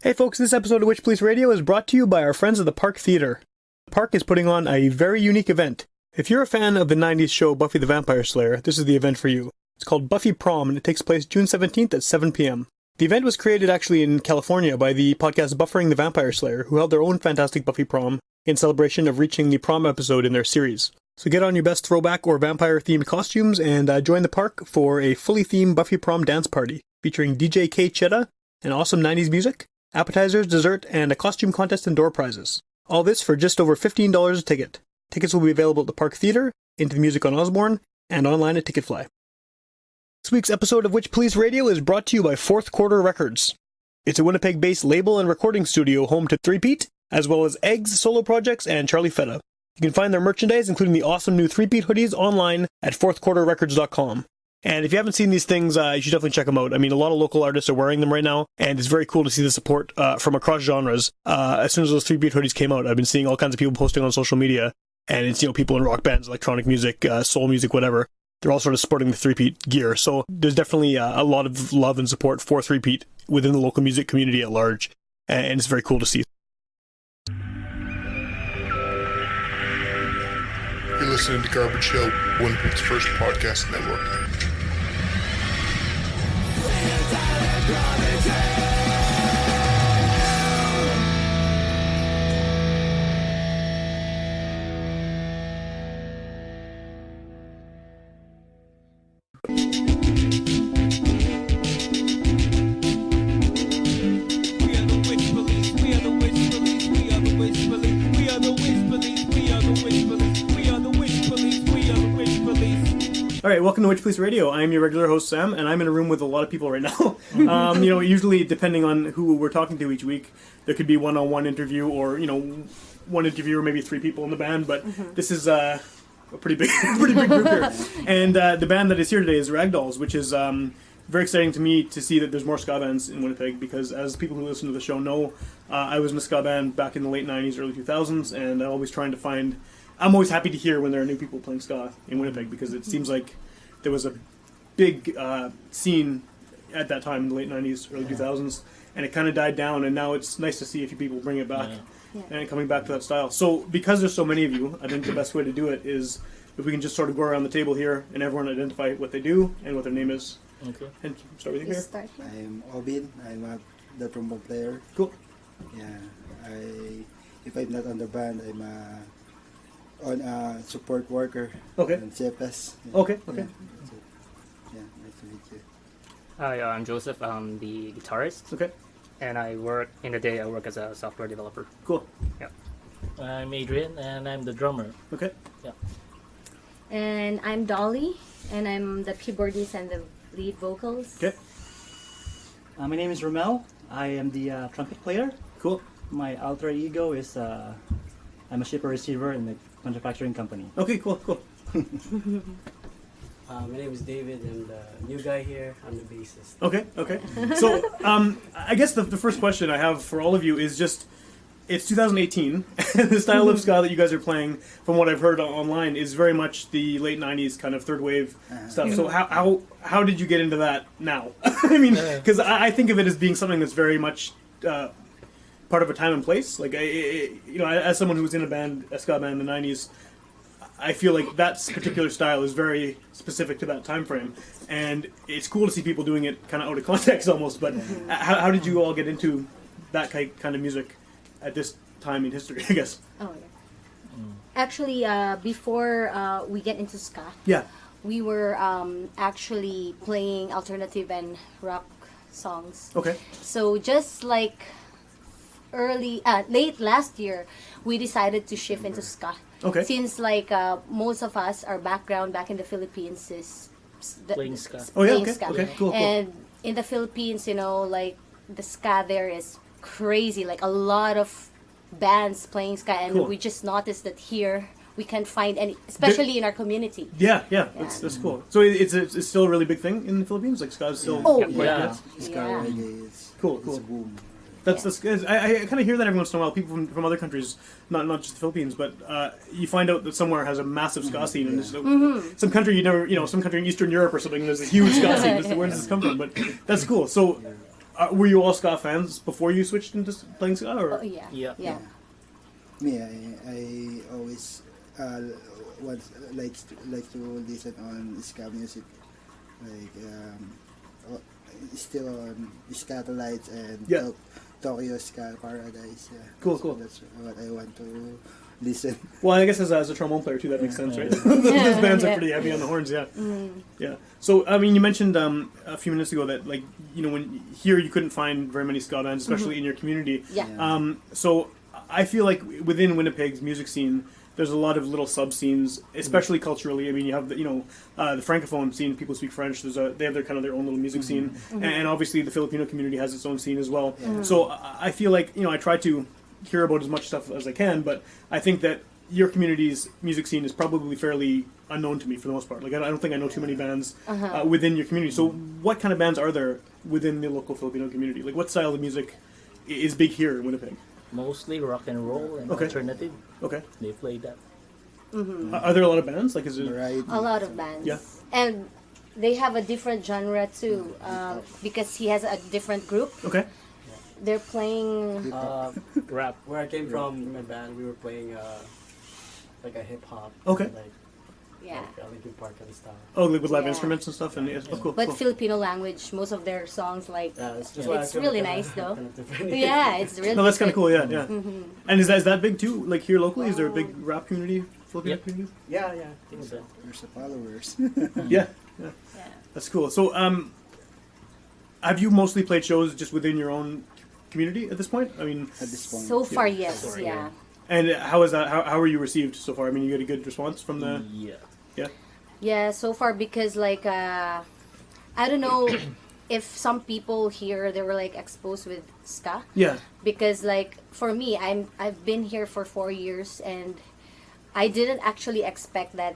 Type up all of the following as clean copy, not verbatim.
Hey folks, this episode of Witchpolice Radio is brought to you by our friends at the Park Theatre. The Park is putting on a very unique event. If you're a fan of the 90s show Buffy the Vampire Slayer, this is the event for you. It's called Buffy Prom, and it takes place June 17th at 7 p.m. The event was created actually in California by the podcast Buffering the Vampire Slayer, who held their own fantastic Buffy Prom in celebration of reaching the prom episode in their series. So get on your best throwback or vampire-themed costumes and join the Park for a fully themed Buffy Prom dance party, featuring DJ K Chetta and awesome 90s music, appetizers, dessert, and a costume contest and door prizes. All this for just over $15 a ticket. Tickets will be available at the Park Theatre, Into the Music on Osborne, and online at Ticketfly. This week's episode of Witchpolice Radio is brought to you by Fourth Quarter Records. It's a Winnipeg-based label and recording studio home to Threepeat, as well as Eggs, Solo Projects, and Charlie Fetta. You can find their merchandise, including the awesome new Threepeat hoodies, online at fourthquarterrecords.com. And if you haven't seen these things, you should definitely check them out. I mean, a lot of local artists are wearing them right now, and it's very cool to see the support from across genres. As soon as those Threepeat hoodies came out, I've been seeing all kinds of people posting on social media, and it's, people in rock bands, electronic music, soul music, whatever. They're all sort of sporting the Threepeat gear. So there's definitely a lot of love and support for Threepeat within the local music community at large, and it's very cool to see. You're listening to Garbage Hill, Winnipeg's first podcast network. Alright, welcome to Witchpolice Radio. I'm your regular host, Sam, and I'm in a room with a lot of people right now. Usually, depending on who we're talking to each week, there could be one-on-one interview or, one interview or maybe three people in the band, but this is a pretty big group here. And the band that is here today is Ragdolls, which is very exciting to me to see that there's more ska bands in Winnipeg, because as people who listen to the show know, I was in a ska band back in the late 90s, early 2000s, and I'm always happy to hear when there are new people playing ska in Winnipeg, because it seems like there was a big scene at that time in the late 90s, early 2000s, and it kind of died down, and now it's nice to see a few people bring it back and coming back to that style. So because there's so many of you, I think the best way to do it is if we can just sort of go around the table here and everyone identify what they do and what their name is. Okay. And start with you here. I'm Obin. I'm the trombone player. Cool. Yeah. If I'm not on the band, I'm on a support worker. Okay. On CFS. Yeah. Okay. Yeah. Nice to meet you. Hi, I'm Joseph. I'm the guitarist. Okay. And I work as a software developer. Cool. Yeah. I'm Adrian, and I'm the drummer. Okay. Yeah. And I'm Dolly, and I'm the keyboardist and the lead vocals. Okay. My name is Romel. I am the trumpet player. Cool. My alter ego is I'm a shipper receiver in the manufacturing company. Okay, cool. My name is David, and the new guy here, I'm the bassist. Okay. So, I guess the first question I have for all of you is just, it's 2018, and the style of ska that you guys are playing, from what I've heard online, is very much the late 90s kind of third wave stuff. So how did you get into that now? I mean, because I think of it as being something that's very much part of a time and place. Like, as someone who was in a ska band in the 90s, I feel like that particular style is very specific to that time frame, and it's cool to see people doing it kind of out of context almost. But how did you all get into that kind of music at this time in history, I guess? Oh yeah. Actually, before we get into ska, we were actually playing alternative and rock songs. Okay. So just like late last year, we decided to shift into ska. Okay. Since most of us, our background back in the Philippines is Playing ska. Oh yeah. playing ska. Okay. Cool. And in the Philippines, the ska there is crazy. Like a lot of bands playing ska, and we just noticed that here we can't find any, especially in our community. Yeah. That's cool. So it's still a really big thing in the Philippines. Like ska is still. Ska reggae is Cool. It's a boom. That's good. I kind of hear that every once in a while. People from other countries, not just the Philippines, but you find out that somewhere has a massive ska scene, and there's some country some country in Eastern Europe or something. There's a huge ska scene. Where does this come from? But that's cool. So, Were you all ska fans before you switched into playing ska? Or? Oh, yeah. Yeah. Yeah. Me, I always like to listen on ska music, like still on Scatolites and Yeah. Tokyo Ska Paradise. Yeah. Cool, So cool. that's what I want to listen. Well, I guess as a trombone player too, that makes sense, right? Yeah. Those bands are Yeah. pretty heavy on the horns, yeah. Yeah. So, I mean, you mentioned a few minutes ago that, like, when here you couldn't find very many ska bands, especially in your community. Yeah. So, I feel like within Winnipeg's music scene, there's a lot of little sub scenes, especially culturally. I mean, you have the francophone scene. People speak French. They have their own little music scene, and obviously the Filipino community has its own scene as well. So I feel like I try to hear about as much stuff as I can, but I think that your community's music scene is probably fairly unknown to me for the most part. Like I don't think I know too many bands within your community. So what kind of bands are there within the local Filipino community? Like what style of music is big here in Winnipeg? Mostly rock and roll and Okay. alternative. Okay. They play that. Are there a lot of bands? Like is it? Variety. A lot of bands. Yeah. And they have a different genre too, because he has a different group. Okay. They're playing. Rap. Where I came from, in my band, we were playing like a hip hop. Okay. Like Yeah. Linkin Park and stuff. Oh, like with live Yeah. instruments and stuff, and oh, cool. But cool. Filipino language, most of their songs like That's it's why I feel really like nice though. kind of different. Yeah, it's really. No, that's kind of cool. different. Yeah, yeah. And is that big too? Like here locally, is there a big rap community? Filipino Yep. community? Yeah, yeah. I think so. There's the followers. Yeah, yeah. Yeah. That's cool. So, have you mostly played shows just within your own community at this point? I mean, At this point. So far, Yeah. yes, So far, yeah. and how is that? How are you received so far? I mean, you get a good response from the. Yeah. Yeah. Yeah, so far because like I don't know if some people here they were like exposed with ska Yeah. because like for me I've been here for 4 years and I didn't actually expect that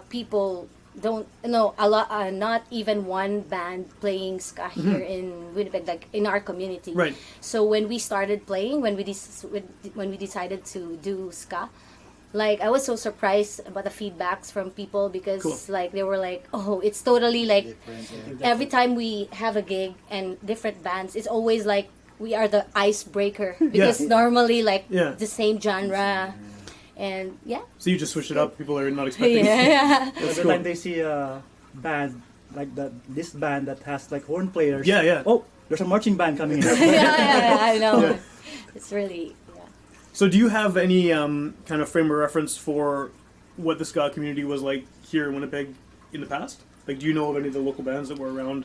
people don't know a lot not even one band playing ska here in Winnipeg like in our community. Right. So when we started playing when we decided to do ska like I was so surprised about the feedbacks from people because Cool. like they were like oh it's totally like Different, yeah. every time we have a gig and different bands it's always like we are the icebreaker because normally like Yeah. the same genre and yeah So you just switch it up. People are not expecting. yeah That's Every cool. time they see a band like this band that has like horn players. Yeah, yeah. Oh, there's a marching band coming in. yeah, I know Yeah. it's really So do you have any kind of frame of reference for what the ska community was like here in Winnipeg in the past? Like, do you know of any of the local bands that were around?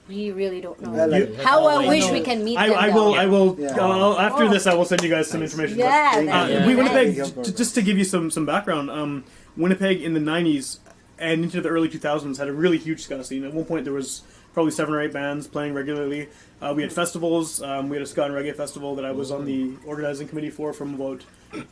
we really don't know I like- how I You- wish know. we can meet them I though. will. Yeah. After Oh. this, I will send you guys some information. yeah, Thank that'd you. be We nice. Winnipeg, Nice. just to give you some background, Winnipeg in the 90s and into the early 2000s had a really huge ska scene. At one point, there was probably 7 or 8 bands playing regularly. We had festivals. We had a ska and reggae festival that I was on the organizing committee for from about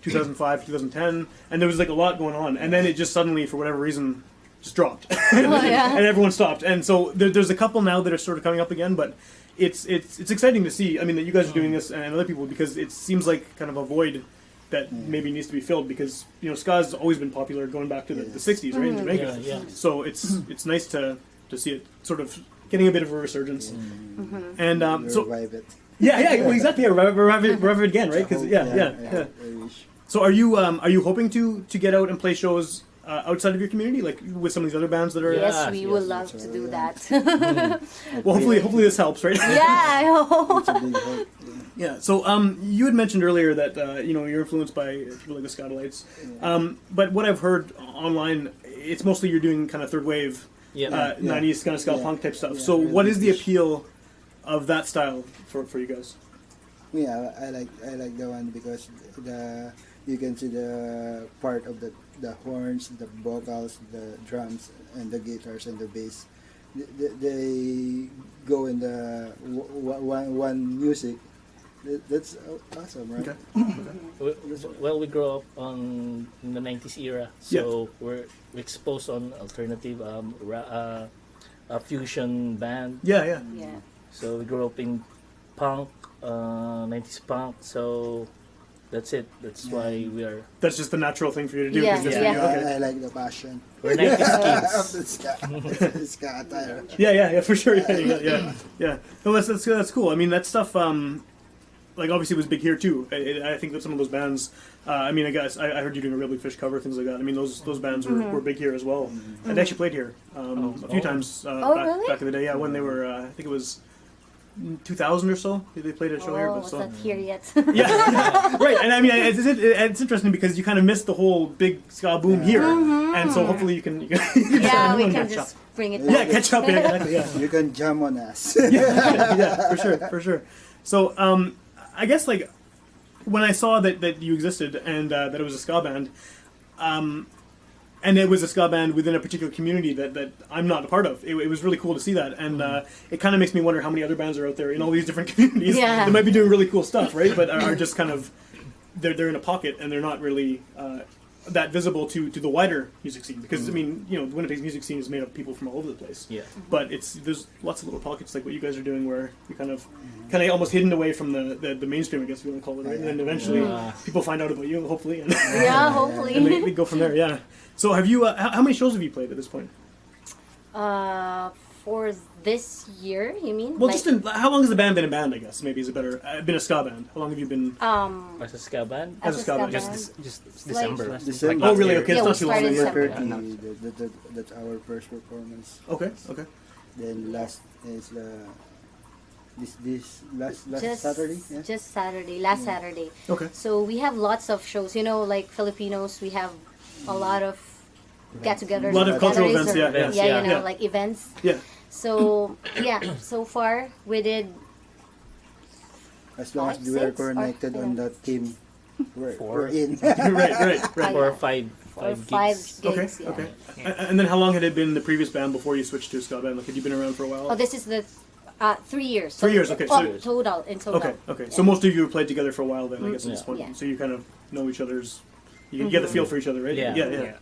2005 2010, and there was like a lot going on. And then it just suddenly, for whatever reason, just dropped, yeah. and everyone stopped. And so there's a couple now that are sort of coming up again, but. It's exciting to see. I mean, that you guys are doing this and other people because it seems like kind of a void that maybe needs to be filled because ska's always been popular going back to the 60s, right, in Jamaica. Yeah, yeah. So it's nice to see it sort of getting a bit of a resurgence. And so Revive it. yeah, well, exactly. Yeah, revive it again, right? Because yeah. I wish. So are you hoping to get out and play shows outside of your community, like with some of these other bands that are? Yeah. Yes, we would Yes, love to do that. Well, hopefully this helps, right? yeah, I hope. It's a big hope. Yeah. So you had mentioned earlier that you're influenced by people like the Scatolites, but what I've heard online, it's mostly you're doing kind of third wave, Yeah. 90s kind of ska Yeah. punk type stuff. Yeah, So really what is the British. appeal of that style for you guys? Yeah, I like the one because you can see the part of the horns, the vocals, the drums, and the guitars and the bass. They go in the one music. That's awesome, right? Okay. Well, we grew up in the 90s era, so we're exposed on alternative a fusion band. Yeah. Yeah. So we grew up in punk, 90s punk. So That's it. That's why we are. That's just the natural thing for you to do. Yeah, 'cause that's yeah. what you- okay. I like the passion We're 90s of kids. the ska attire. Yeah, for sure. Yeah. No, that's cool. I mean, that stuff, like obviously was big here too. I think that some of those bands, I mean, I guess I heard you doing a Real Big Fish cover, things like that. I mean, those bands were big here as well. And they actually played here a few times really? back in the day. Yeah, when they were, I think it was 2000 or so. They played a show here. But was so. not here yet. Yeah, right. And I mean, it's interesting because you kind of missed the whole big ska boom here, and so hopefully you can Yeah, we can just bring it back. yeah, catch up. Yeah, exactly. Yeah. You can jam on us. Yeah, for sure. So, I guess like when I saw that you existed and that it was a ska band, and it was a ska band within a particular community that I'm not a part of. It was really cool to see that, and it kind of makes me wonder how many other bands are out there in all these different communities that might be doing really cool stuff, right? But are just kind of they're in a pocket and they're not really that visible to the wider music scene, because I mean, you know, Winnipeg's music scene is made up of people from all over the place. Yeah. But there's lots of little pockets like what you guys are doing where you kind of almost hidden away from the mainstream, I guess you want to call it, right? And then eventually people find out about you, hopefully. And Yeah, hopefully. and they go from there. Yeah. So have you? How many shows have you played at this point? For this year, you mean? Well, Like, just how long has the band been a band? I guess maybe is a better been a ska band. How long have you been? As a ska band. As a ska band. Just Like- December. December. Oh, really? Okay, Yeah, it's we not too long. started Yeah. December. That's our first performance. Okay. Then last is this last just Saturday. Yeah? Just Saturday, last Saturday. Okay. So we have lots of shows. You know, like Filipinos, we have a lot of get-togethers. A lot of or cultural gatherings events, or- yeah. you know, Yeah. like events. Yeah. So yeah, so far we did As long as 5, we are 6, or connected on yeah. that team, we're Four. in. right. Or five five gigs. gigs. yeah. Okay. And then how long had it been the previous band before you switched to a ska band? Like, had you been around for a while? Oh, this is the 3 years. 3 years, okay, Oh, so- total in total. Okay. So most of you have played together for a while then, I guess, at this point. Yeah. So you kind of know each other's. You can get the feel for each other, right? Yeah. Yeah.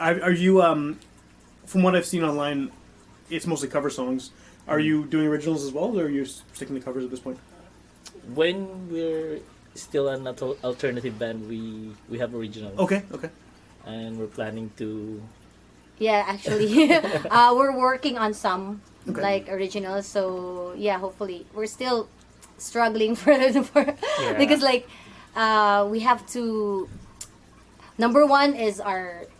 Are you from what I've seen online, it's mostly cover songs. Are you doing originals as well, or are you sticking to covers at this point? When we're still an alternative band, we have originals. Okay. And we're planning to. Yeah, actually, we're working on some Okay. like originals. So yeah, hopefully we're still struggling for Yeah. because like we have to. Number one is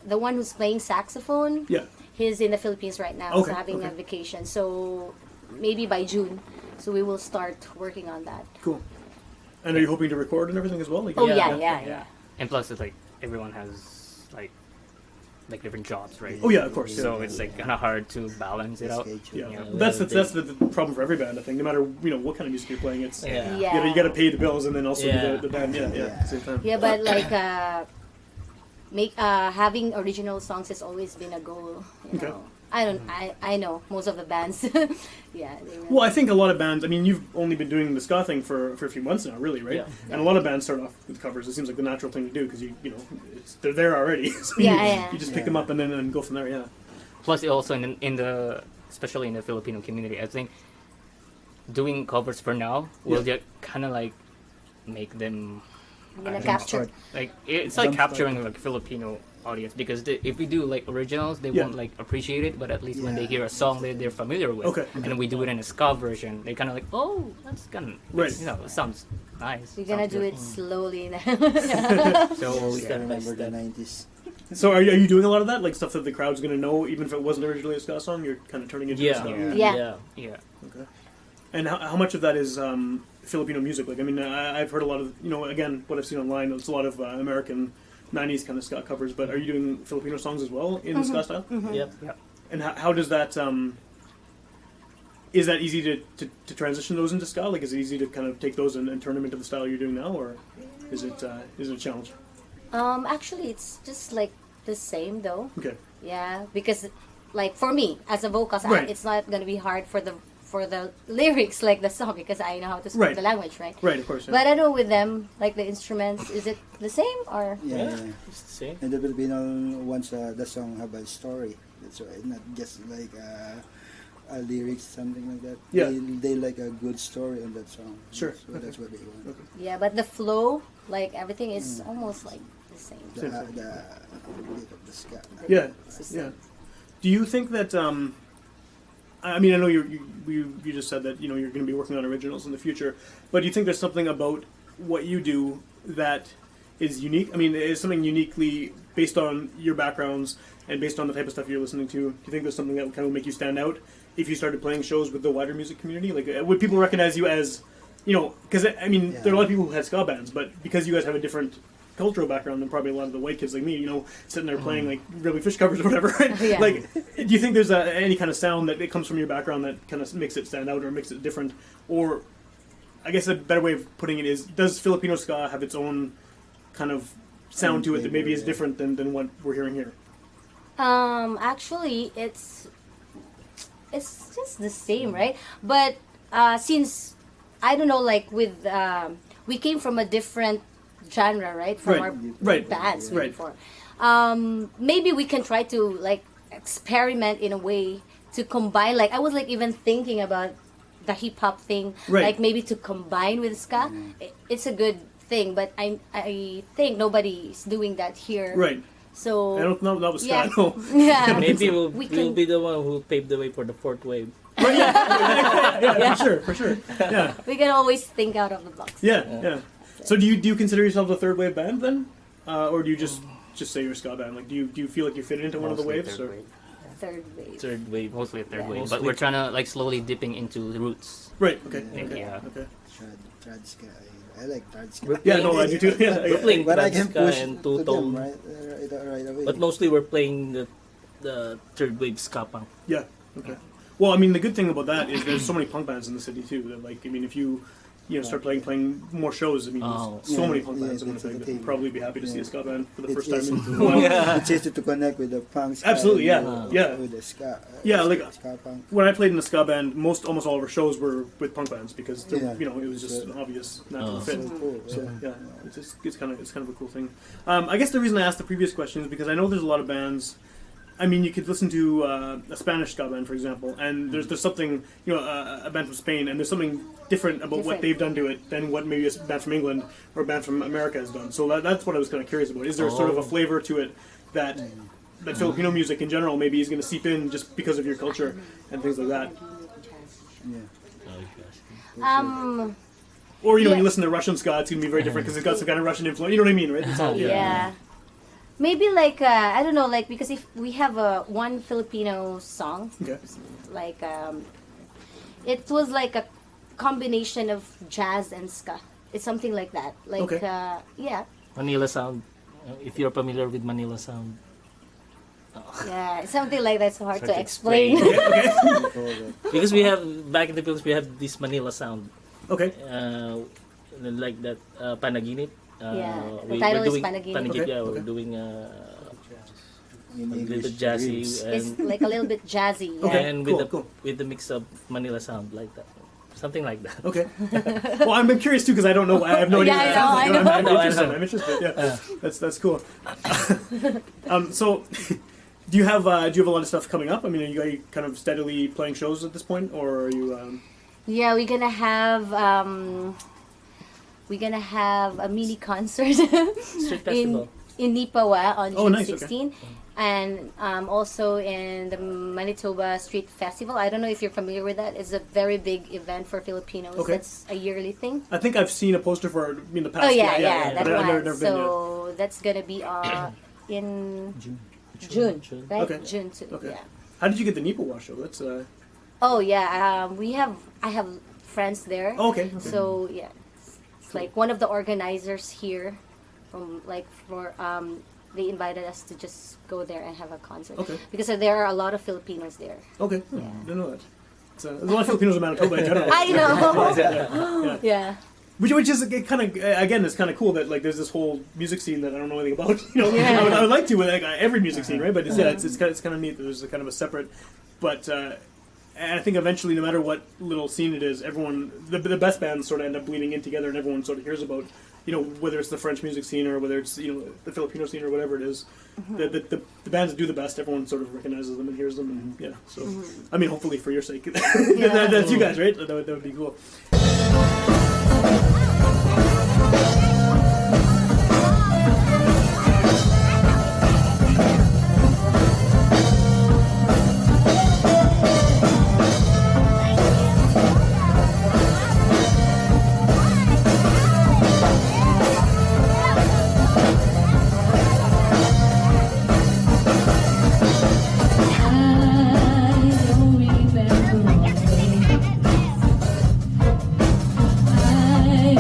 the one who's playing saxophone. Yeah. He's in the Philippines right now, Okay, so having a okay. vacation. So maybe by June, so we will start working on that. Cool. And are you hoping to record and everything as well? Like, Oh Yeah, yeah. And plus, it's like everyone has like different jobs, right? Oh yeah, of course. So Yeah. it's like kind of hard to balance it out. Schedule. Yeah. Yeah. That's the problem for every band. I think no matter what kind of music you're playing, it's Yeah. Yeah. you got to pay the bills and then also Yeah. the band. Yeah, at the same time. Yeah, but like having original songs has always been a goal. You Okay. know, I know most of the bands. Yeah. They really- Well, I think a lot of bands. I mean, you've only been doing the ska thing for a few months now, really, right? Yeah. And a lot of bands start off with covers. It seems like the natural thing to do because they're there already. So Yeah. you just pick them up and then go from there. Yeah. Plus, it also in the especially in the Filipino community, I think doing covers for now will just kind of like make them I'm gonna I don't know, capture. like it's like Jumpstart. capturing like Filipino audience because if we do like originals, they Yeah. won't like appreciate it, but at least when they Yeah. hear a song they're familiar with, Okay. and then we do it in a ska version, they kind of like, oh, that's kind of Right. it sounds nice. We're gonna sounds do good. it slowly now. So We I can remember the that. 90s. So are you doing a lot of that, like stuff that the crowd's going to know, even if it wasn't originally a ska song? You're kind of turning it into a Yeah. ska. Yeah. Yeah. Okay. And how much of that is Filipino music? Like, I mean, I've heard a lot of, again, what I've seen online, it's a lot of American 90s kind of ska covers, but are you doing Filipino songs as well in the ska style? Yep. And how does that, is that easy to transition those into ska? Like, is it easy to kind of take those and turn them into the style you're doing now, or is it a challenge? Actually, it's just like the same though. Okay. Yeah, because like for me as a vocalist, Right. it's not gonna be hard for the lyrics like the song because I know how to speak Right. the language, right? Right, of course. Yeah. But I know with them, like the instruments, is it the same or? Yeah. It's the same. And the Filipino wants the song have a story. That's why, not just like a lyrics, something like that. Yeah. They like a good story on that song. Sure. So that's what they want. Okay. Yeah, but the flow, like everything is almost like the same. The bit of the ska. Yeah, It's the same. yeah. Do you think that? I mean, I know you just said that you're going to be working on originals in the future, but do you think there's something about what you do that is unique? I mean, is something uniquely based on your backgrounds and based on the type of stuff you're listening to? Do you think there's something that would kind of make you stand out if you started playing shows with the wider music community? Like, would people recognize you as, because I mean, there are a lot of people who had ska bands, but because you guys have a different cultural background than probably a lot of the white kids like me, sitting there playing like Really Fish covers or whatever, right? Yeah. Like, do you think there's any kind of sound that it comes from your background that kind of makes it stand out or makes it different? Or, I guess a better way of putting it is, does Filipino ska have its own kind of sound to it that maybe is different than what we're hearing here? Actually, it's just the same, right? But since I don't know, like with we came from a different genre, right? From Right. our Right. bands Right. before. Maybe we can try to like experiment in a way to combine. Like I was like even thinking about the hip hop thing, Right. like maybe to combine with ska. It's a good thing, but I think nobody's doing that here. Right. So I don't know that was ska. yeah, No. yeah. Maybe We we'll can- be the one who paved the way for the fourth wave. Yeah, for sure. Yeah. We can always think out of the box. Yeah. So do you consider yourself a third wave band then, or do you just say you're a ska band? Like, do you feel like you fit into one of the Mostly waves? third Or? wave. Third wave. Third wave. Mostly a third Yeah. wave, Mostly- but we're trying to like slowly dipping into the roots. Right. Okay. Yeah. Okay. Trad ska. I like trad ska. Yeah. No, I do too. Yeah. We're playing But I trad can ska push and to two-tone. them right away. But mostly we're playing the third wave ska punk. Yeah. Okay. Well, I mean, the good thing about that is there's so many punk bands in the city too. That like, I mean, if you start playing more shows, I mean, Oh. there's so Yeah, many punk bands yeah, in that's Winnipeg the that thing. would probably be happy to see a ska band for the It's first time in easy a while. Yeah. It's easy to connect with the punk ska. Absolutely, yeah, and, yeah. With the ska. Yeah, like, ska punk. When I played in the ska band, almost all of our shows were with punk bands because Yeah. it was just an obvious natural Oh. fit. So cool. So yeah, it's kind of a cool thing. I guess the reason I asked the previous question is because I know there's a lot of bands I mean, you could listen to a Spanish ska band, for example, and there's something, a band from Spain, and there's something different about what they've done to it than what maybe a band from England or a band from America has done. So that's what I was kind of curious about. Is there sort of a flavor to it that Filipino music in general maybe is going to seep in just because of your culture and things like that? Or, when you listen to Russian ska, it's going to be very different because it's got some kind of Russian influence. You know what I mean, right? It's all, yeah. Maybe like I don't know, like because if we have one Filipino song, like it was like a combination of jazz and ska. It's something like that. Like yeah. Manila Sound. If you're familiar with Manila Sound. Yeah, it's something like that. It's hard to explain. Because we have back in the Philippines, we have this Manila Sound. Okay. Like that Panaginip. The title is Panaginip. Yeah, we're doing a little jazzy. It's like a little bit jazzy. Yeah. Okay, and with the mix of Manila Sound like that. Something like that. Okay. Well, I'm curious too because I don't know. I have no idea. I know. I'm interested. Yeah, that's cool. So, do you have a lot of stuff coming up? I mean, are you kind of steadily playing shows at this point, or are you? Yeah, we're gonna have a mini concert in Nipawa on June 16. Okay. And also in the Manitoba Street Festival. I don't know if you're familiar with that. It's a very big event for Filipinos. Okay. That's a yearly thing. I think I've seen a poster for it in the past. Oh yeah, that one. So that's gonna be in June, right? Okay. June 2. Okay. Yeah. How did you get the Nipawa show? That's. Oh yeah, I have friends there. Oh, okay. So yeah, it's like one of the organizers here, they invited us to just go there and have a concert. Okay. Because there are a lot of Filipinos there. Okay. Yeah. I didn't know that. There's a lot of Filipinos in Manitoba in general. I know. Yeah. Which is kind of, again, it's kind of cool that like there's this whole music scene that I don't know anything about. I would like to with every music scene, right? But it's kind of neat. There's a kind of a separate, but. And I think eventually, no matter what little scene it is, everyone, the best bands sort of end up bleeding in together, and everyone sort of hears about, whether it's the French music scene or whether it's, the Filipino scene or whatever it is. The bands that do the best, everyone sort of recognizes them and hears them, and so, I mean, hopefully for your sake, that's you guys, right? That would be cool. I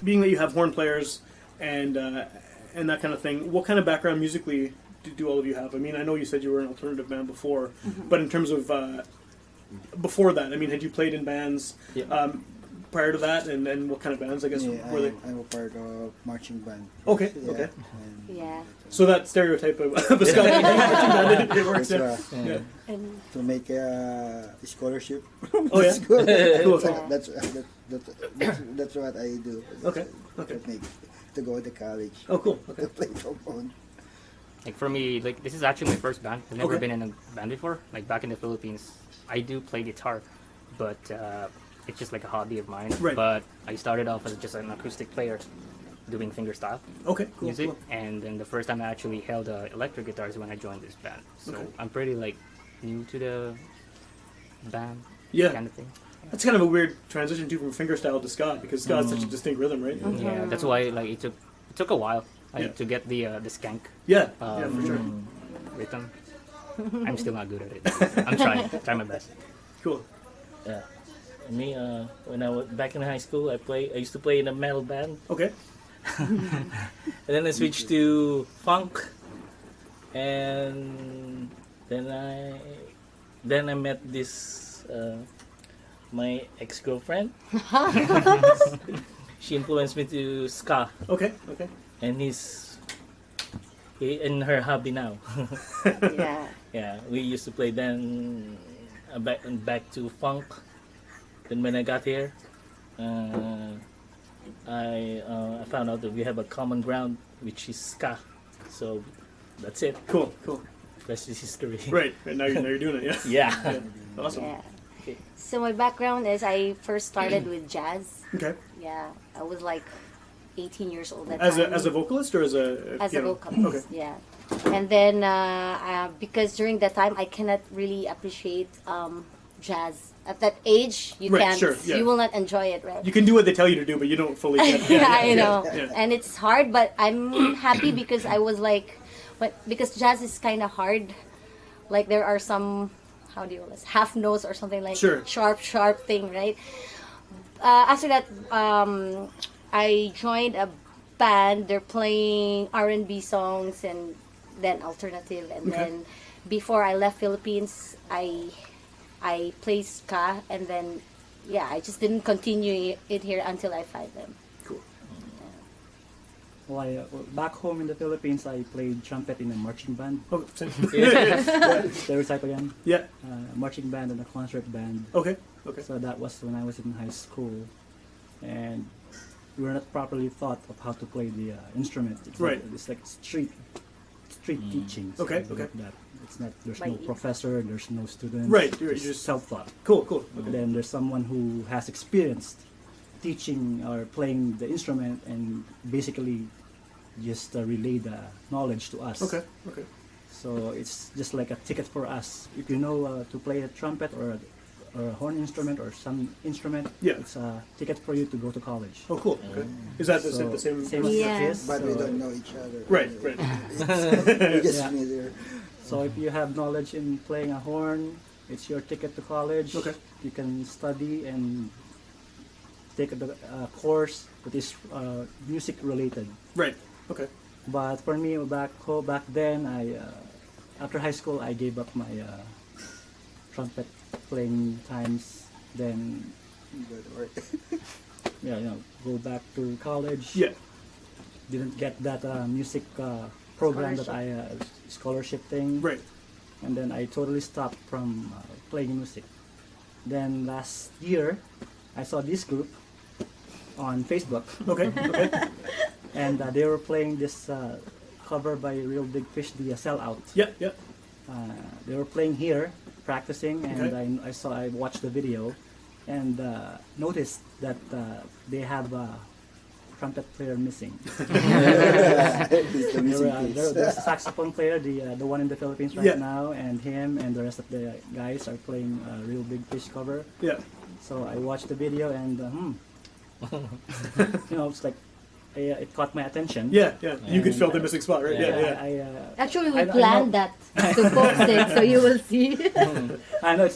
being that you have horn players and that kind of thing, what kind of background musically do all of you have? I mean, I know you said you were an alternative band before, but in terms of before that, I mean, had you played in bands prior to that, and what kind of bands, I guess, were they? I'm a part of marching band. Okay, Yeah, okay. and Yeah. So that stereotype of a Scottish marching band, it works, That's yeah. Yeah. And to make a scholarship. Oh, yeah? School. Cool. So that's what I do. Okay, okay. To go to college. Oh, cool, To okay. play trombone. Like for me, like this is actually my first band. I've never Okay. been in a band before. Like back in the Philippines, I do play guitar, but it's just like a hobby of mine. Right. But I started off as just an acoustic player, doing fingerstyle Okay, cool, music, cool. and then the first time I actually held electric guitar is when I joined this band. So Okay. I'm pretty like new to the band Yeah. kind of thing. That's kind of a weird transition too from fingerstyle to ska, because ska is such a distinct rhythm, right? Yeah, that's why like it took a while like, Yeah. to get the skank Yeah, yeah, for sure. rhythm. I'm still not good at it. I'm trying my best. Cool. Yeah. Me, when I was back in high school, I used to play in a metal band, Okay. and then I switched to funk, and then I met this my ex-girlfriend. She influenced me to ska, Okay, okay. and he's in her hobby now. yeah. Yeah, we used to play then back to funk. Then when I got here, I found out that we have a common ground, which is ska. So that's it. Cool, cool. Rest is history. Right, right, now you're doing it, yeah. Yeah. Awesome. Yeah. So my background is I first started with jazz. Okay. Yeah, I was like 18 years old at As time. a vocalist or as a As a piano? vocalist, Okay. yeah. And then because during that time I cannot really appreciate jazz. At that age, you Right, can't. sure, yeah. You will not enjoy it, right? You can do what they tell you to do, but you don't fully get it. Yeah, I know. yeah. And it's hard, but I'm happy because I was like, because jazz is kind of hard. Like there are some, how do you call this, half notes or something like Sure. sharp thing, right? After that, I joined a band. They're playing R&B songs and then alternative. And Okay. then before I left Philippines, I played ska, and then I just didn't continue it here until I find them. Cool. Well, back home in the Philippines, I played trumpet in a marching band. Oh, same. Stereotype again. Yeah. Marching band and a concert band. Okay. Okay. So that was when I was in high school, and we were not properly taught of how to play the instrument. It's Right. It's like street teaching. So Okay, we okay. got that. It's not. There's By no ear. professor. There's no student. Right, you're It's just- self-taught. Cool. Cool. Okay. Then there's someone who has experienced teaching or playing the instrument and basically just relay the knowledge to us. Okay. Okay. So it's just like a ticket for us. If you know to play a trumpet or a horn instrument or some instrument, Yeah. it's a ticket for you to go to college. Oh, cool. Okay. Is that the So, same? same as Yeah. it is. But we so, don't know each other. Right. Right. We just Yeah. meet there. so if you have knowledge in playing a horn, it's your ticket to college. Okay. You can study and take a course that is music related. Right. Okay. But for me, back then, after high school, I gave up my trumpet playing times. Then, We go to work. go back to college. Yeah. Didn't get that music program that scholarship thing. Right. And then I totally stopped from playing music. Then last year, I saw this group on Facebook. Okay. Okay. And they were playing this cover by Real Big Fish, the Sellout. Yeah. Yeah. They were playing here, practicing, and Okay. I watched the video, and noticed that they have a trumpet player missing. He's the missing piece. There's a saxophone player, the one in the Philippines right Yeah. now, and him and the rest of the guys are playing a Real Big Fish cover. Yeah. So I watched the video and it's like it caught my attention. Yeah. Yeah. You could And, fill the missing spot, right? Yeah. Yeah. Actually, we I know- planned that to post it, so you will see. I know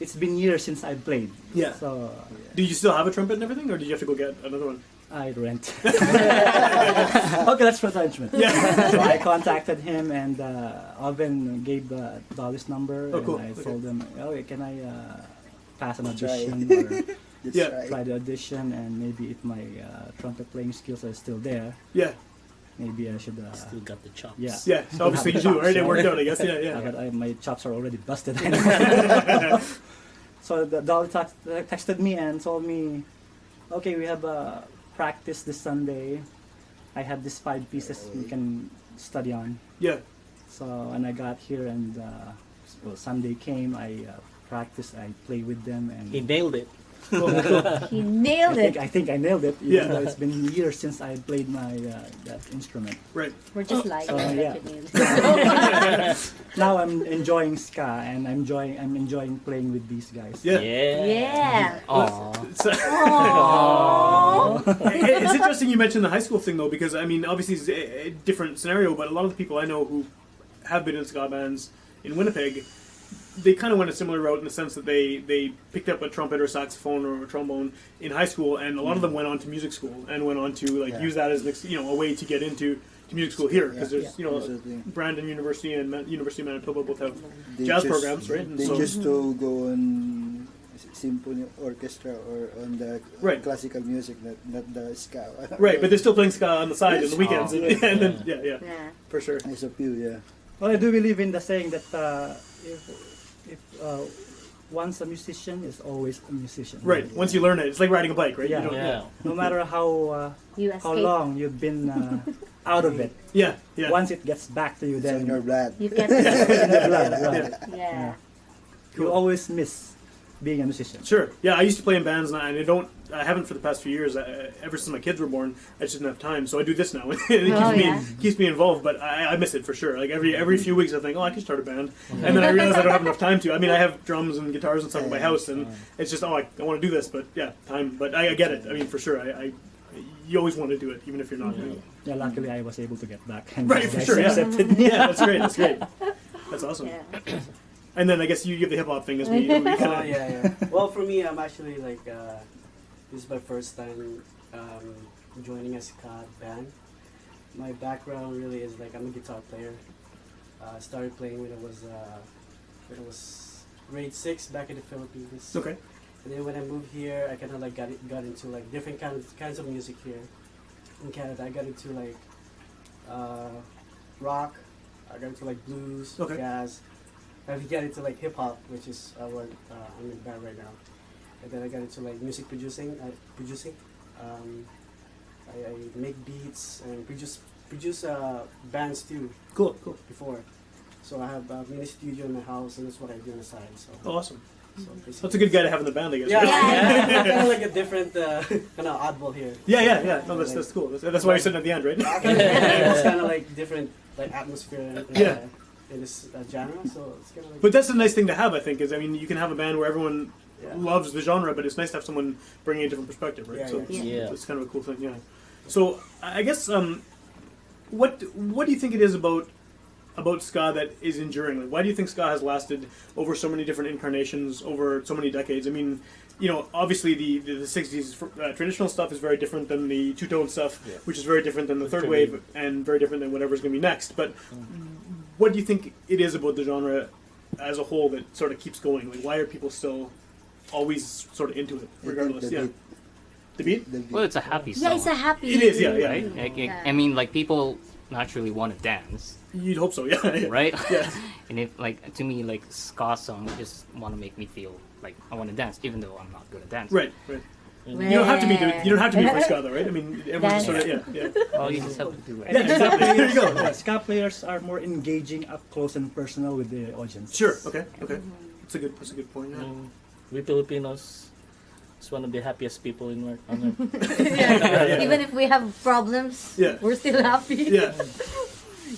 it's been years since I played. Yeah. So Do you still have a trumpet and everything, or did you have to go get another one? I rent. Okay, let's put arrangement. Yeah. So I contacted him, and Alvin gave Dolly's number, Oh, and cool. I Okay. told him, "Oh, can I pass an Try. audition or That's Yeah. right. try the audition? And maybe if my trumpet playing skills are still there, Yeah. maybe I should." Still got the chops. Yeah. Yeah. So obviously you do, right? It worked out, I guess. Yeah. Yeah. But my chops are already busted. So Dolly texted me and told me, "Okay, we have a practice this Sunday. I have these 5 pieces we can study on." Yeah. So when I got here and Sunday came, I practiced. I played with them, and He nailed it. He nailed it. I think I nailed it. Yeah. Even though it's been years since I played my that instrument. Right. We're just lying. So, that yeah. you nailed it. Now I'm enjoying ska, and I'm enjoying playing with these guys. Yeah. Yeah. Aw. So- It's interesting you mentioned the high school thing, though, because, I mean, obviously it's a different scenario, but a lot of the people I know who have been in ska bands in Winnipeg, they kind of went a similar route in the sense that they picked up a trumpet or saxophone or a trombone in high school, and a lot of them went on to music school and went on to use that as a way to get into music school here, because there's That's the thing. Brandon University and University of Manitoba both have They jazz just- programs, right? And They so- used to go on symphony orchestra or on the Right. classical music, not the ska. Right, but they're still playing ska on the side on the weekends, Oh. and then yeah, Yeah. for sure. There's a few, yeah. Well, I do believe in the saying that if once a musician is always a musician. Right. Once you learn it, it's like riding a bike, right? Yeah. You don't- Yeah. No matter how You how escape. long you've been out of it, Yeah. Yeah. once it gets back to you, It's on your then blood. You get in the blood, right? Yeah. You always miss being a musician. Sure. Yeah, I used to play in bands, and I haven't for the past few years. Ever since my kids were born, I just didn't have time, so I do this now. It keeps me involved, but I miss it for sure. Like every few weeks, I think, I could start a band, and then I realize I don't have enough time to. I mean, I have drums and guitars and stuff in my house, and it's just I want to do this, but yeah, time. But I get it. I mean, for sure, you always want to do it, even if you're not doing it. Yeah, luckily I was able to get back. And Right, these for guys sure. Yeah. accepted me. Yeah, that's great. That's great. That's awesome. Yeah. And then I guess you have the hip hop thing as we kind Oh of. yeah. Well, for me, I'm actually like this is my first time joining a ska band. My background really is like I'm a guitar player. I started playing when I was grade 6 back in the Philippines. Okay. And then when I moved here, I kind of like got into like different kinds of music here in Canada. I got into like rock. I got into like blues, Okay. jazz. I got into like hip hop, which is what I'm in the band right now. And then I got into like music producing. I make beats and produce bands too Cool. before. So I have a mini studio in my house, and that's what I do on the side. So, Oh, awesome. so That's a good guy to have in the band, I guess. Yeah, right? yeah. Kind of like a different kind of oddball here. Yeah. No, that's cool. That's why you're sitting at the end, right? It's kind of like different like atmosphere Yeah. in this genre. So it's kind of like. But that's a nice thing to have, I think, is, I mean, you can have a band where everyone Yeah. loves the genre, but it's nice to have someone bringing a different perspective, right? Yeah, so yeah. Yeah. it's kind of a cool thing, yeah. So I guess, what do you think it is about ska that is enduring? Like, why do you think ska has lasted over so many different incarnations, over so many decades? I mean, obviously the 60s traditional stuff is very different than the two-tone stuff, which is very different than the third wave, and very different than whatever's going to be next. But what do you think it is about the genre as a whole that sort of keeps going? Like, why are people still always sort of into it, regardless? The Yeah. beat. The beat? The beat. Well, it's a happy song. Yeah, it's a happy. It is, yeah. Right? Like, Yeah. I mean, like, people naturally want to dance, You'd hope so, yeah. right? Yeah. And if, like, to me, like, ska songs just want to make me feel like I want to dance, even though I'm not good at dancing. Right. You don't have to be. You don't have to be for ska, though, right? I mean, everyone's just sort of yeah. Well, you just have to do it. Yeah, exactly. There you go. Yeah, ska players are more engaging up close and personal with the audience. Sure. Okay. That's a good point. Yeah. We Filipinos is one of the happiest people on earth. Yeah. Even if we have problems, Yeah. we're still happy. Yeah.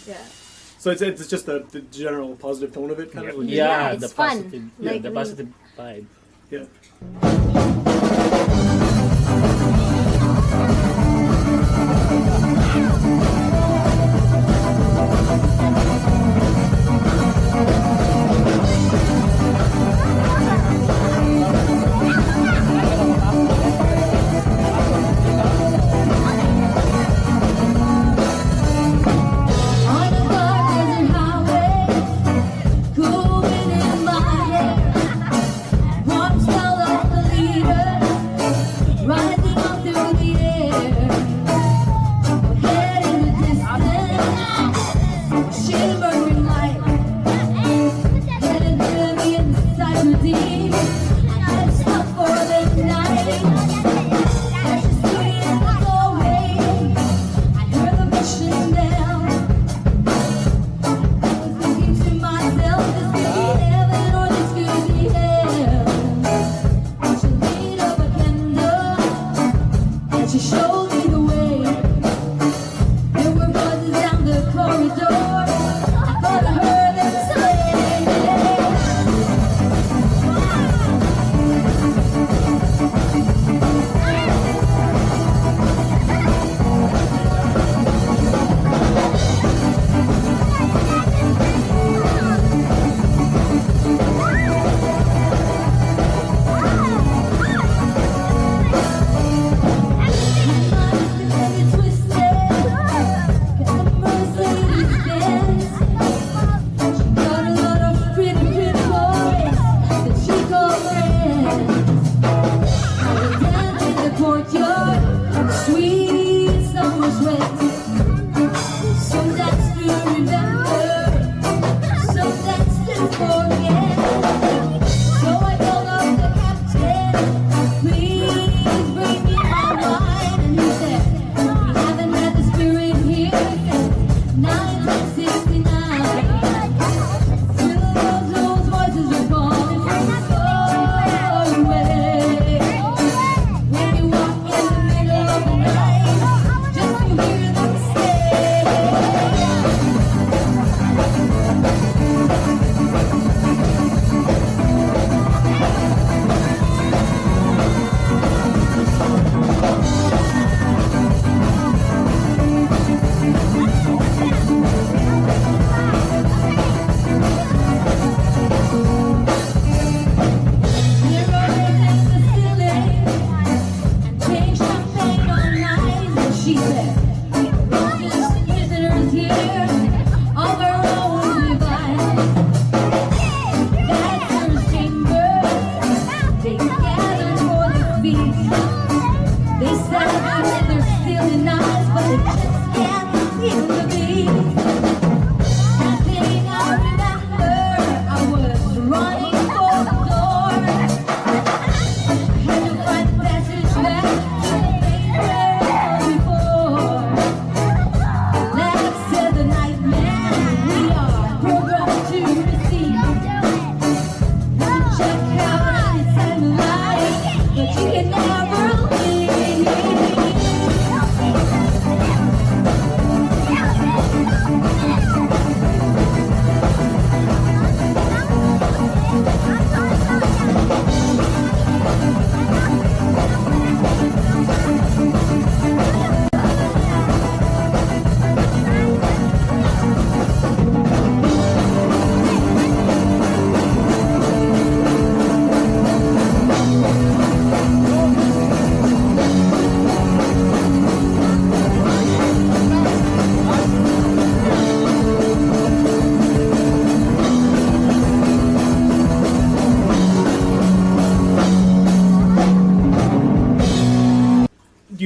Yeah. So it's just the general positive tone of it, kind of. Like, Yeah, the it's fun. positive, Like the we- positive vibe. yeah.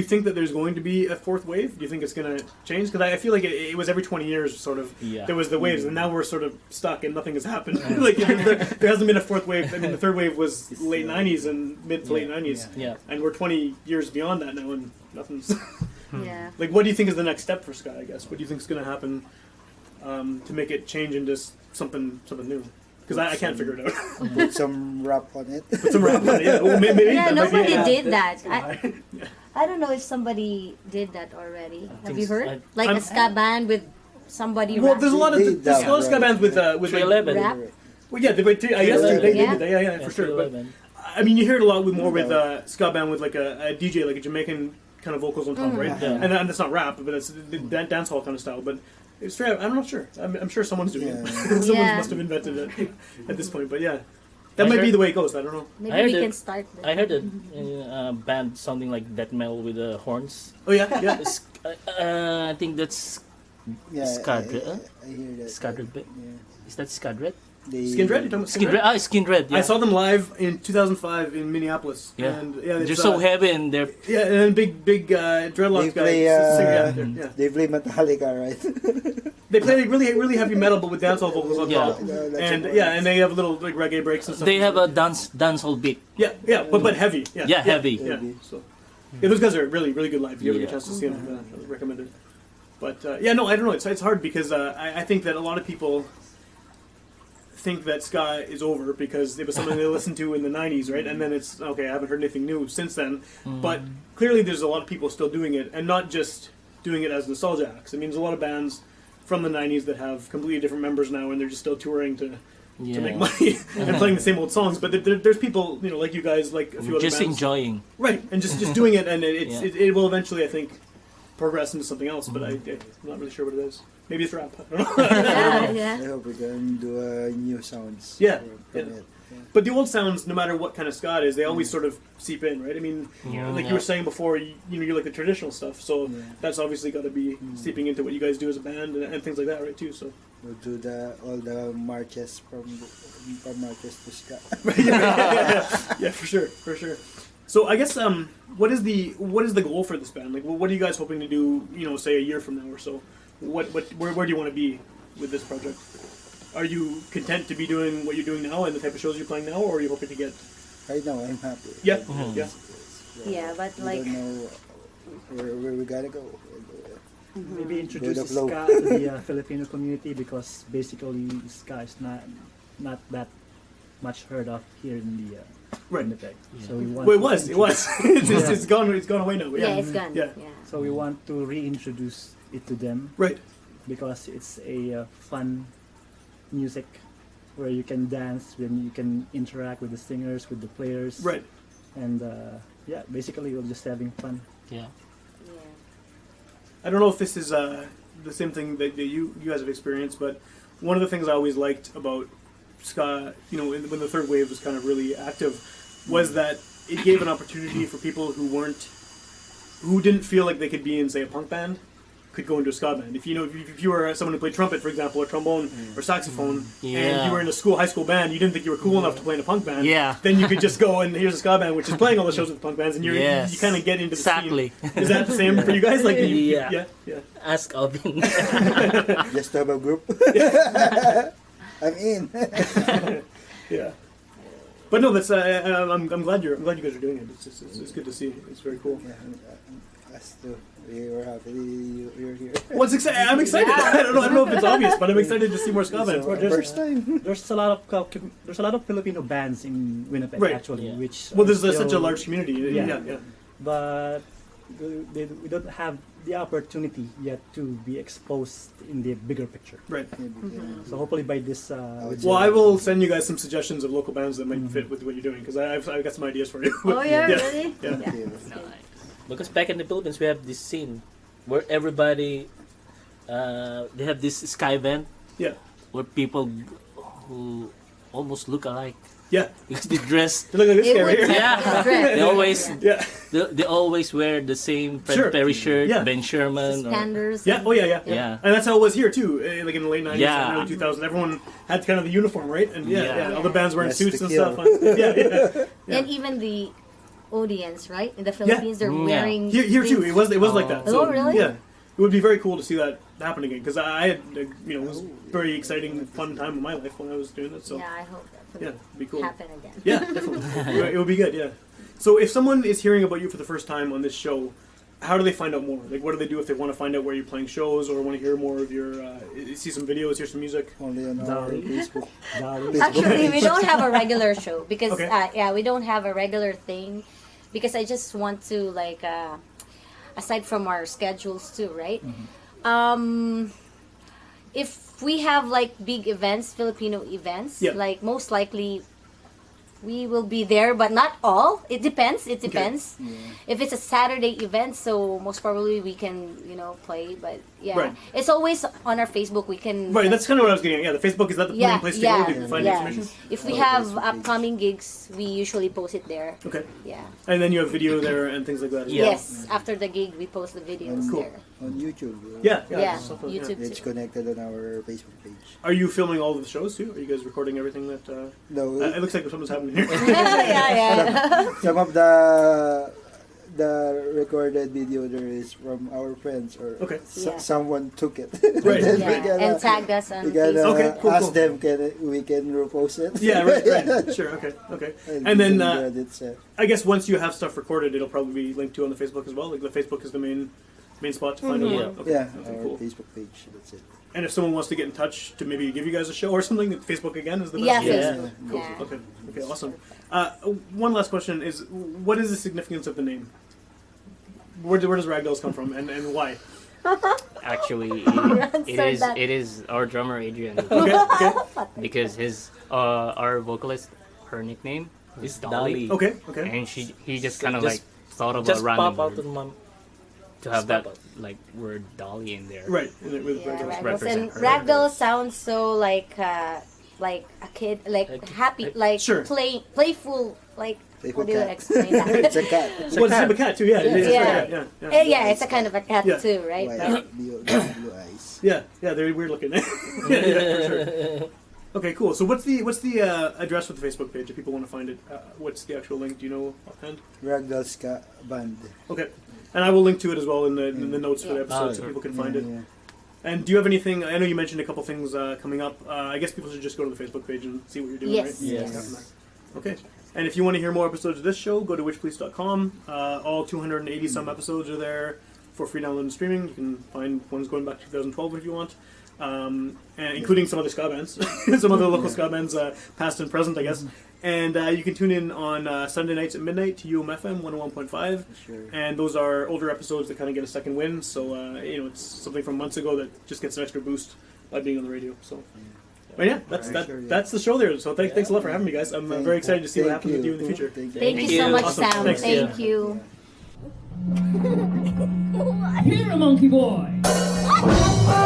think that there's going to be a fourth wave? Do you think it's going to change? Because I feel like it was every 20 years, sort of. Yeah. There was the waves, and now we're sort of stuck, and nothing has happened. Like there hasn't been a fourth wave. I mean, the third wave was late 90s and mid to late 90s, Yeah. and we're 20 years beyond that now, and nothing's. Yeah. Like, what do you think is the next step for ska? I guess. What do you think is going to happen to make it change into something new? Because I can't figure it out. Put some rap on it. Put some rap on it. Yeah, well, maybe Yeah, that might be nobody it. did that. I don't know if somebody did that already. Have you heard? Like a ska band with somebody. Well, there's a lot of They there's a lot of ska bands with 311. Rap? Well, yeah, I guess they Yeah. did that. Yeah, for sure. But 311. I mean, you hear it a lot with more with ska band with like a DJ, like a Jamaican kind of vocals on top, right? Yeah. And that's not rap, but it's the dance hall kind of style. But it's straight. I'm not sure. I'm sure someone's doing it. Someone Yeah. must have invented it at this point. But yeah, that might be the way it goes. I don't know. Maybe I heard we it- can start. I heard a band sounding like death metal with the horns. Oh yeah, yeah. I think that's Yeah, Skadred, huh? I hear that. Skadred. Yeah. Is that Skadred? Skin Dread? You talking about Skin Skin Dread? Red. Skin Red. Yeah. I saw them live in 2005 in Minneapolis. Yeah. And yeah, They're it's, so heavy and they're Yeah, and then big dreadlocks They guy. play, singing out there. Yeah. They play Metallica, right? They play like really heavy metal, but with dancehall vocals on Yeah. top. No, that's And a- yeah, and they have little like reggae breaks and stuff. they have a dancehall beat. yeah, but heavy. Yeah, Heavy. Yeah, Heavy. so yeah, those guys are really good live. If you ever get a Yeah. chance to see them, I would recommend it. But yeah, no, I don't know. It's hard because I think that a lot of people think that ska is over because it was something they listened to in the 90s, right? And then it's okay, I haven't heard anything new since then. But clearly there's a lot of people still doing it, and not just doing it as nostalgia acts. I mean, there's a lot of bands from the 90s that have completely different members now, and they're just still touring to make money and playing the same old songs. But there's people, you know, like you guys, like a few other Just bands. enjoying. Right, and just doing it, and Yeah. it will eventually, I think, progress into something else. But I'm not really sure what it is. Maybe it's rap. I don't know. Yeah. I hope we can do new sounds. Yeah, from yeah. it. Yeah. But the old sounds, no matter what kind of ska it is, they always sort of seep in, right? I mean, like you were saying before, you know, you like the traditional stuff, so Yeah. that's obviously got to be seeping into what you guys do as a band and things like that, right? Too. So. We'll do all the marches from marches to ska. Yeah, for sure. So I guess what is the goal for this band? Like, what are you guys hoping to do? You know, say a year from now or so. Where do you want to be with this project? Are you content to be doing what you're doing now and the type of shows you're playing now, or are you hoping to get? Right now, I'm happy. Yeah, Mhm. yeah. Yeah, but We like don't know where we gotta go. Maybe introduce Go with the flow. ska to the Filipino community, because basically ska is not that much heard of here in the Right. Winnipeg. So we want. Well, to it was. It's gone away now. yeah, it's gone. Yeah. So we want to reintroduce it to them, Right. because it's a fun music where you can dance, when you can interact with the singers, with the players, Right. and yeah, basically we're just having fun. Yeah. I don't know if this is the same thing that you guys have experienced, but one of the things I always liked about ska, you know, when the third wave was kind of really active, was that it gave an opportunity for people who didn't feel like they could be in, say, a punk band, could go into a ska band. If you were someone who played trumpet, for example, or trombone or saxophone, and Yeah. you were in a high school band, you didn't think you were cool enough to play in a punk band. Yeah. Then you could just go and here's a ska band, which is playing all the shows with punk bands, and you kind of get into the Exactly. scene. Is that the same for you guys? Like, Yeah. yeah. Ask Alvin. Just to have a group. I'm in. Yeah, but no, that's I'm glad you guys are doing it. It's good to see. It's very cool. Yeah, us too. We were happy you're here. What's exciting? I'm excited. I don't know if it's obvious, but I'm excited to see more ska bands. So, first time. There's a lot of Filipino bands in Winnipeg, Right. actually, Yeah. which Well, there's are such a still- large community. Yeah. but we don't have the opportunity yet to be exposed in the bigger picture. Right. Maybe, yeah. So hopefully by this, Well, I will send you guys some suggestions of local bands that might fit with what you're doing, because I've got some ideas for you. Oh yeah, Yeah. really? Yeah. Okay. Because back in the Philippines, we have this scene where everybody, they have this sky event Yeah. where people who almost look alike Yeah. because they dress. Look at this It guy right would- here. Yeah, Dress. they always Yeah. they always wear the same Fred Sure. Perry shirt, Yeah. Ben Sherman. Or, Standards. Yeah. Oh yeah. yeah, And that's how it was here too. Like in the late '90s Yeah. and early 2000s, everyone had kind of the uniform, right? And Yeah. all the bands wearing Yes, suits to and kill. stuff. Yeah. And even the audience, right? In the Philippines, they're wearing here too. It was like that. So, Oh, really? Yeah, it would be very cool to see that happen again because I had it was a very exciting, fun time in my life when I was doing it. So Yeah, I hope that yeah, will it'd be cool. happen again. Yeah, definitely. It would be good. Yeah. So if someone is hearing about you for the first time on this show, how do they find out more? Like, what do they do if they want to find out where you're playing shows or want to hear more of your, see some videos, hear some music? Only on our Dolly. Facebook. Actually, we don't have a regular show because Okay. we don't have a regular thing because I just want to like aside from our schedules too, right? If we have like big events, Filipino events, Yeah. like most likely we will be there, but not all. It depends. It depends. If it's a Saturday event, so most probably we can, play. But yeah, Right. it's always on our Facebook. We can. Right, that's kind of what I was getting at. Yeah, the Facebook, is that the main place to go to find information? If we have upcoming gigs, we usually post it there. Okay. Yeah. And then you have video there and things like that as well. Yes. After the gig, we post the videos Cool. there. On YouTube. Yeah. Yeah. stuff like- YouTube It's too. connected on our Facebook page. Are you filming all of the shows too? Are you guys recording everything that... No, it looks like something's happening here. yeah. some of the recorded video there is from our friends or Okay. Yeah. someone took it. Right. Then Yeah. we gotta- And tagged us on we gotta Facebook. Okay, cool, ask cool. them we can repost it. Yeah, right. Sure, okay. And then, I guess once you have stuff recorded, it'll probably be linked to on the Facebook as well. Like the Facebook is the main spot to find out more. Okay. yeah, Okay, our cool. Facebook page. That's it. And if someone wants to get in touch to maybe give you guys a show or something, Facebook again is the best. Yeah, way? Facebook. Cool. Yeah. Okay, awesome. One last question is, what is the significance of the name? Where does Ragdolls come from, and why? Actually, answered that. it is our drummer Adrian Okay. because our vocalist, her nickname is Dolly. Okay. And he just kind of Just- like thought of Just a random pop out word of my to have just that pop out. like word Dolly in there. Right. With Yeah, Ragdolls. Ragdolls. represent And her. Ragdoll sounds so like a kid, like happy, like Sure. playful, like Playful how do you cat. explain that? It's a cat. Well, it's a cat too. Yeah. It is. Yeah. Yeah, it's a kind of a cat Yeah. too, right? White, blue eyes. Yeah. They're weird looking. yeah, for sure. Okay, cool. So what's the address for the Facebook page if people want to find it? What's the actual link? Do you know offhand? Ragdolls Ska Band. Okay, and I will link to it as well in the notes for the episode so sure. people can find it. Yeah. And do you have anything? I know you mentioned a couple things coming up. I guess people should just go to the Facebook page and see what you're doing. Yes, Right? yes. Yeah. Okay. And if you want to hear more episodes of this show, go to witchpolice.com. All 280 some episodes are there for free download and streaming. You can find ones going back to 2012 if you want. And including some other ska bands, some other local ska bands, past and present, I guess. And you can tune in on Sunday nights at midnight to UMFM 101.5. Sure. And those are older episodes that kind of get a second win. So it's something from months ago that just gets an extra boost by being on the radio. So, but yeah, that's the show there. So thanks a lot for having me, guys. I'm very excited to see what happens with you in the future. Thank you so much, Awesome. Sam. Thanks. Thank you. Here, monkey boy.